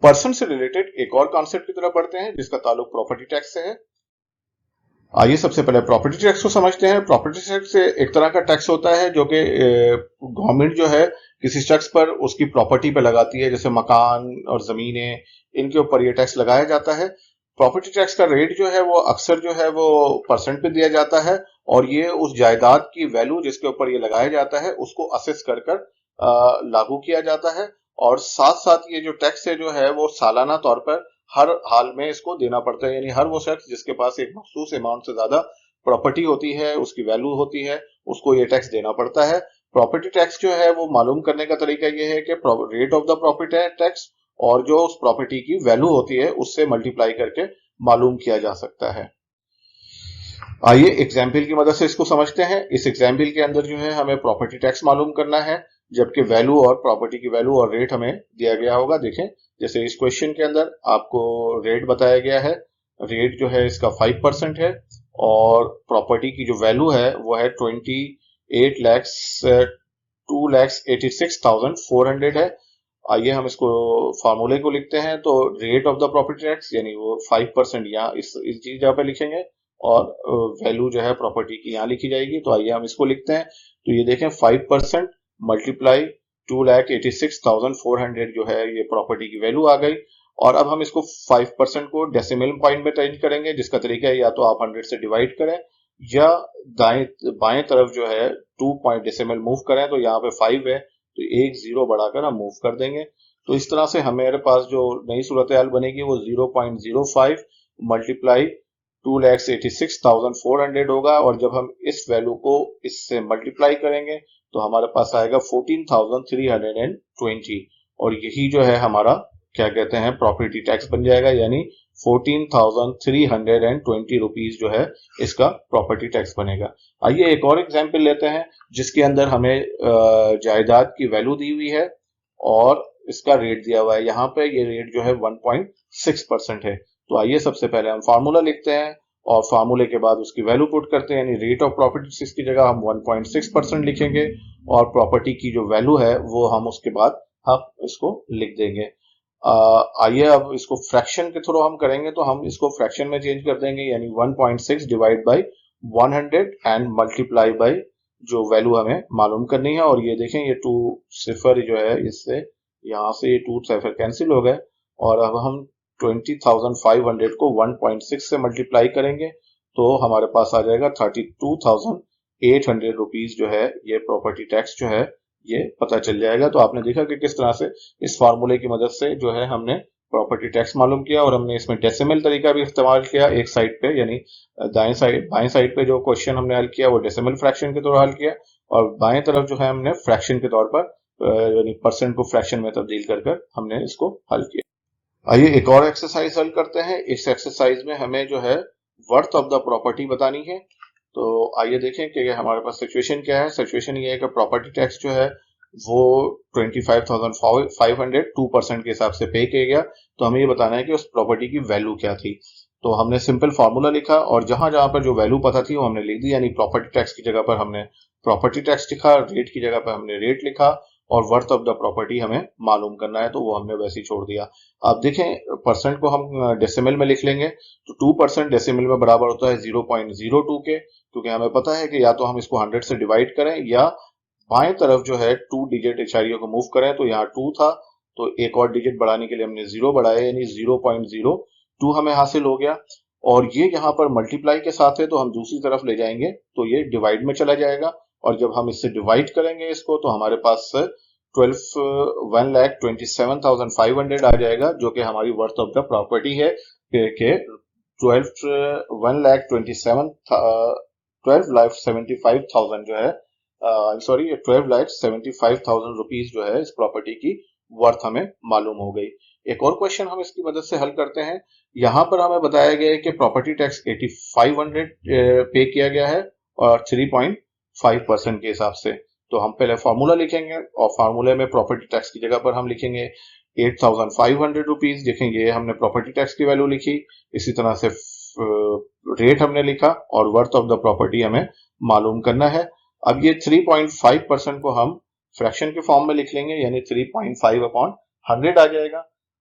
Person से related एक और कॉन्सेप्ट की तरफ बढ़ते हैं जिसका ताल्लुक प्रॉपर्टी टैक्स से है। आइए सबसे पहले प्रॉपर्टी टैक्स को समझते हैं। प्रॉपर्टी टैक्स एक तरह का टैक्स होता है जो कि गवर्नमेंट जो है किसी शख्स पर उसकी प्रॉपर्टी पे लगाती है, जैसे मकान और जमीनें, इनके ऊपर ये टैक्स लगाया जाता है। प्रॉपर्टी टैक्स का रेट जो है वो अक्सर जो है वो परसेंट पे दिया जाता है और ये उस जायदाद की वैल्यू जिसके ऊपर ये लगाया जाता है उसको असेस कर कर लागू किया जाता है। और साथ साथ ये जो टैक्स है जो है वो सालाना तौर पर हर हाल में इसको देना पड़ता है, यानी हर वो शख्स जिसके पास एक मखसूस अमाउंट से ज्यादा प्रॉपर्टी होती है, उसकी वैल्यू होती है, उसको ये टैक्स देना पड़ता है। प्रॉपर्टी टैक्स जो है वो मालूम करने का तरीका ये है कि rate of the property tax और जो उस प्रॉपर्टी की वैल्यू होती है उससे मल्टीप्लाई करके मालूम किया जा सकता है। आइए एग्जाम्पल की मदद से इसको समझते हैं। इस एग्जाम्पल के अंदर जो है हमें प्रॉपर्टी टैक्स मालूम करना है, जबकि वैल्यू और प्रॉपर्टी की वैल्यू और रेट हमें दिया गया होगा। देखें, जैसे इस क्वेश्चन के अंदर आपको रेट बताया गया है। रेट जो है इसका 5% है और प्रॉपर्टी की जो वैल्यू है वो है 2,86,400 है। आइए हम इसको फार्मूले को लिखते हैं। तो rate of the property tax यानी वो 5% यहाँ इस जगह पे लिखेंगे और वैल्यू जो है प्रॉपर्टी की यहाँ लिखी जाएगी। तो आइए हम इसको लिखते हैं। तो ये देखें 5% मल्टीप्लाई 2,86,400 जो है ये प्रॉपर्टी की वैल्यू आ गई। और अब हम इसको 5% को डेसिमल पॉइंट में चेंज करेंगे, जिसका तरीका है या तो आप 100 से डिवाइड करें या दाएं बाएं तरफ जो है 2 पॉइंट डेसिमल मूव करें। तो यहाँ पे 5 है तो एक जीरो बढ़ाकर हम मूव कर देंगे। तो इस तरह से हमारे पास जो नई सूरत हाल बनेगी वो 0.05 मल्टीप्लाई 2,86,400 होगा। और जब हम इस वैल्यू को इससे मल्टीप्लाई करेंगे तो हमारे पास आएगा 14,320 और यही जो है हमारा क्या कहते हैं प्रॉपर्टी टैक्स बन जाएगा, यानी 14,320 रुपीज जो है इसका प्रॉपर्टी टैक्स बनेगा। आइए एक और एग्जांपल लेते हैं जिसके अंदर हमें जायदाद की वैल्यू दी हुई है और इसका रेट दिया हुआ है। यहाँ पे ये रेट जो है 1.6% है। तो आइए सबसे पहले हम फार्मूला लिखते हैं और फार्मूले के बाद उसकी वैल्यू पुट करते हैं, यानी रेट ऑफ प्रॉपर्टी की जगह हम 1.6% लिखेंगे और प्रॉपर्टी की जो वैल्यू है वो हम उसके बाद हम इसको लिख देंगे। आइए अब इसको फ्रैक्शन के थ्रू हम करेंगे, तो हम इसको फ्रैक्शन में चेंज कर देंगे, यानी 1.6 divide by 100 and multiply by जो वैल्यू हमें मालूम करनी है। और ये देखें ये 2 सिफर जो है इससे यहाँ से ये 2 सिफर कैंसिल हो गए और अब हम 20,500 को 1.6 से मल्टीप्लाई करेंगे तो हमारे पास आ जाएगा 32,800 रुपीज जो है ये प्रॉपर्टी टैक्स जो है ये पता चल जाएगा। तो आपने देखा कि किस तरह से इस फार्मूले की मदद से जो है हमने प्रॉपर्टी टैक्स मालूम किया और हमने इसमें डेसिमल तरीका भी इस्तेमाल किया एक साइड पे, यानी बाएं साइड पे जो क्वेश्चन हमने हल किया वो डेसिमल फ्रैक्शन के तौर हल किया और बाएं तरफ जो है हमने फ्रैक्शन के तौर पर यानी परसेंट को फ्रैक्शन में तब्दील कर हमने इसको हल किया। आइए एक और एक्सरसाइज हल करते हैं। इस एक्सरसाइज में हमें जो है वर्थ ऑफ द प्रॉपर्टी बतानी है। तो आइए देखें कि हमारे पास सिचुएशन क्या है। सिचुएशन ये है कि प्रॉपर्टी टैक्स जो है वो 25,500 2% के हिसाब से पे किया गया। तो हमें ये बताना है कि उस प्रॉपर्टी की वैल्यू क्या थी। तो हमने सिंपल फार्मूला लिखा और जहां जहां पर जो वैल्यू पता थी वो हमने लिख दी, यानी प्रॉपर्टी टैक्स की जगह पर हमने प्रॉपर्टी टैक्स लिखा, रेट की जगह पर हमने रेट लिखा और वर्थ ऑफ द प्रॉपर्टी हमें मालूम करना है तो वो हमने वैसे ही छोड़ दिया। अब देखें परसेंट को हम डेसिमल में लिख लेंगे तो 2% डेसिमल में बराबर होता है 0.02 के, क्योंकि हमें पता है कि या तो हम इसको 100 से डिवाइड करें या बाएं तरफ जो है 2 डिजिट इशारियों को मूव करें। तो यहाँ 2 था तो एक और डिजिट बढ़ाने के लिए हमने 0 बढ़ाया, यानी 0.02 हमें हासिल हो गया। और ये यहाँ पर मल्टीप्लाई के साथ है तो हम दूसरी तरफ ले जाएंगे तो ये डिवाइड में चला जाएगा और जब हम इससे डिवाइड करेंगे इसको तो हमारे पास 1,27,500 आ जाएगा, जो कि हमारी वर्थ ऑफ द प्रॉपर्टी है कि 12,75,000 जो है 12,75,000 रुपीज जो है इस प्रॉपर्टी की वर्थ हमें मालूम हो गई। एक और क्वेश्चन हम इसकी मदद से हल करते हैं। यहाँ पर हमें बताया गया है कि प्रॉपर्टी टैक्स 8,500 पे किया गया है और 3.5% के हिसाब से। तो हम पहले फार्मूला लिखेंगे और फार्मूले में प्रॉपर्टी टैक्स की जगह पर हम लिखेंगे 8,500 रुपीज। देखेंगे हमने प्रॉपर्टी टैक्स की वैल्यू लिखी, इसी तरह से रेट हमने लिखा और वर्थ ऑफ द प्रॉपर्टी हमें मालूम करना है। अब ये 3.5% को हम फ्रैक्शन के फॉर्म में लिख लेंगे, यानी 3.5 अपॉन 100 आ जाएगा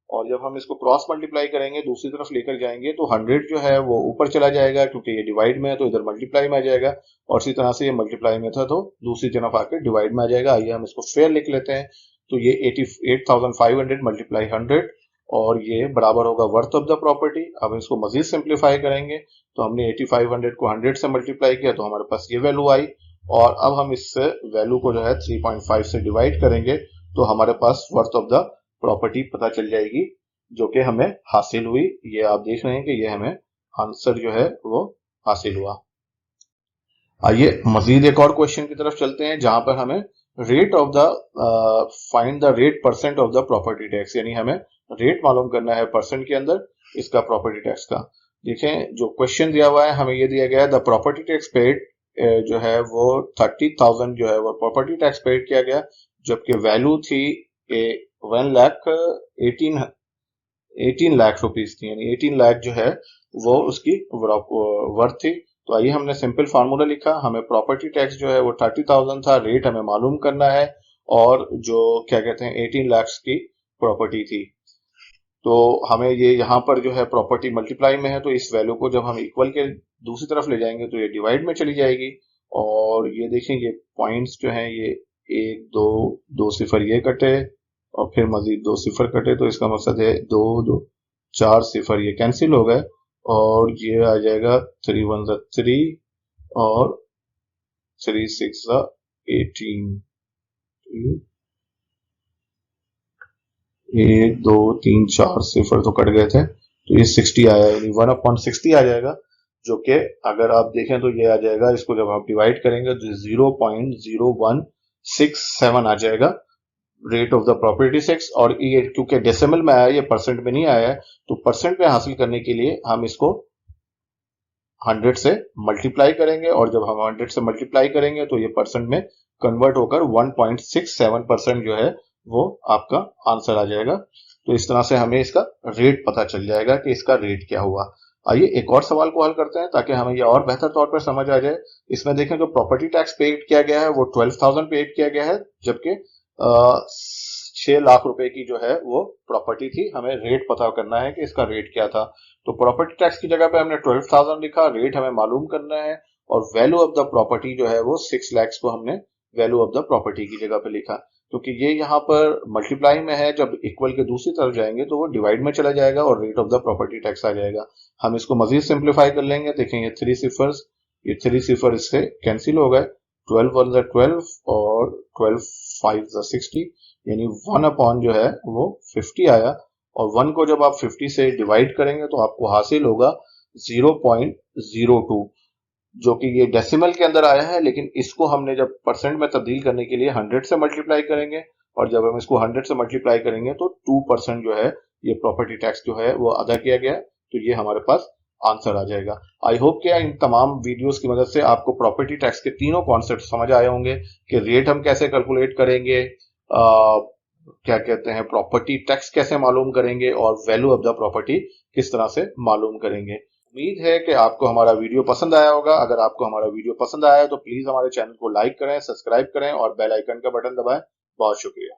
और जब हम इसको क्रॉस मल्टीप्लाई करेंगे दूसरी तरफ लेकर जाएंगे तो 100 जो है वो ऊपर चला जाएगा, क्योंकि ये डिवाइड में है तो इधर मल्टीप्लाई में आ जाएगा, और इसी तरह से ये मल्टीप्लाई में था तो दूसरी तरफ आकर डिवाइड में आ जाएगा। आइए हम इसको फेयर लिख लेते हैं। तो ये 88,500 मल्टीप्लाई 100 और ये बराबर होगा वर्थ ऑफ द प्रॉपर्टी। अब इसको मजीद सिंप्लीफाई करेंगे तो हमने 8500 को 100 से मल्टीप्लाई किया तो हमारे पास ये वैल्यू आई, और अब हम इससे वैल्यू को जो है 3.5 से डिवाइड करेंगे तो हमारे पास वर्थ ऑफ द प्रॉपर्टी पता चल जाएगी, जो कि हमें हासिल हुई। ये आप देख रहे हैं कि ये हमें आंसर जो है वो हासिल हुआ। आइए मजीद एक और क्वेश्चन की तरफ चलते हैं, जहां पर हमें rate of the find the rate percent of the property tax, यानी हमें रेट मालूम करना है परसेंट के अंदर इसका प्रॉपर्टी टैक्स का। देखें जो क्वेश्चन दिया हुआ है हमें ये दिया गया है द प्रॉपर्टी टैक्स पेड जो है वो 30,000 जो है वो प्रॉपर्टी टैक्स पेड किया गया, जबकि वैल्यू थी 18 लाख रुपीस थी, यानी 18 लाख जो है वो उसकी वर्थ थी। तो आइए हमने सिंपल फार्मूला लिखा, हमें प्रॉपर्टी टैक्स जो है वो 30,000 था, रेट हमें मालूम करना है, और जो क्या कहते हैं 18 लाख की प्रॉपर्टी थी। तो हमें ये यहाँ पर जो है प्रॉपर्टी मल्टीप्लाई में है तो इस वैल्यू को जब हम इक्वल के दूसरी तरफ ले जाएंगे तो ये डिवाइड में चली जाएगी, और ये देखेंगे पॉइंट्स जो हैं ये 1 2 2 सिफर ये कटे और फिर मजीद 2 सिफर कटे, तो इसका मकसद है 2 2 4 सिफर ये कैंसिल हो गए और ये आ जाएगा 3 1 3 और 3 6 18। 1 2 3 4 सिफर तो कट गए थे तो ये 60 आया, यानी 1/60 आ जाएगा, जो कि अगर आप देखें तो ये आ जाएगा, इसको जब आप डिवाइड करेंगे तो 0.0167 आ जाएगा rate of the property tax. और ये क्योंकि डेसिमल में आया, ये परसेंट में नहीं आया है, तो परसेंट में हासिल करने के लिए हम इसको 100 से मल्टीप्लाई करेंगे, और जब हम 100 से मल्टीप्लाई करेंगे तो ये परसेंट में कन्वर्ट होकर 1.67% जो है वो आपका आंसर आ जाएगा। तो इस तरह से हमें इसका रेट पता चल जाएगा कि इसका रेट क्या हुआ। आइए एक और सवाल को हल करते हैं ताकि हमें यह और बेहतर तौर पर समझ आ जाए। इसमें देखें जो प्रॉपर्टी टैक्स पेड किया गया है वो 12,000 पेड किया गया है, जबकि 6 लाख रुपए की जो है वो प्रॉपर्टी थी। हमें रेट पता करना है कि इसका रेट क्या था। तो प्रॉपर्टी टैक्स की जगह पे हमने 12,000 लिखा, रेट हमें मालूम करना है, और वैल्यू ऑफ द प्रॉपर्टी जो है वो 6 लाख को हमने वैल्यू ऑफ द प्रॉपर्टी की जगह पे लिखा, क्योंकि ये यहाँ पर मल्टीप्लाई में है, जब इक्वल के दूसरी तरफ जाएंगे तो वो डिवाइड में चला जाएगा और rate of the property tax आ जाएगा। हम इसको मजीद सिंप्लीफाई कर लेंगे, देखेंगे 3 सिफर्स, ये 3 सिफर इससे कैंसिल हो गए, 12 1 12 और 12 5 60, यानी 1 जो है वो 50 आया, और 1 को जब आप 50 से डिवाइड करेंगे तो आपको हासिल होगा 0.02, जो कि ये डेसिमल के अंदर आया है, लेकिन इसको हमने जब परसेंट में तब्दील करने के लिए 100 से मल्टीप्लाई करेंगे, और जब हम इसको 100 से मल्टीप्लाई करेंगे तो 2% जो है ये प्रॉपर्टी टैक्स जो है वो अदा किया गया, तो ये हमारे पास आंसर आ जाएगा। आई होप कि इन तमाम वीडियोस की मदद से आपको प्रॉपर्टी टैक्स के तीनों कॉन्सेप्ट समझ आए होंगे कि रेट हम कैसे कैलकुलेट करेंगे, क्या कहते हैं प्रॉपर्टी टैक्स कैसे मालूम करेंगे, और वैल्यू ऑफ द प्रॉपर्टी किस तरह से मालूम करेंगे। उम्मीद है कि आपको हमारा वीडियो पसंद आया होगा। अगर आपको हमारा वीडियो पसंद आया है तो प्लीज हमारे चैनल को लाइक करें, सब्सक्राइब करें और बेल आइकन का बटन दबाएं। बहुत शुक्रिया।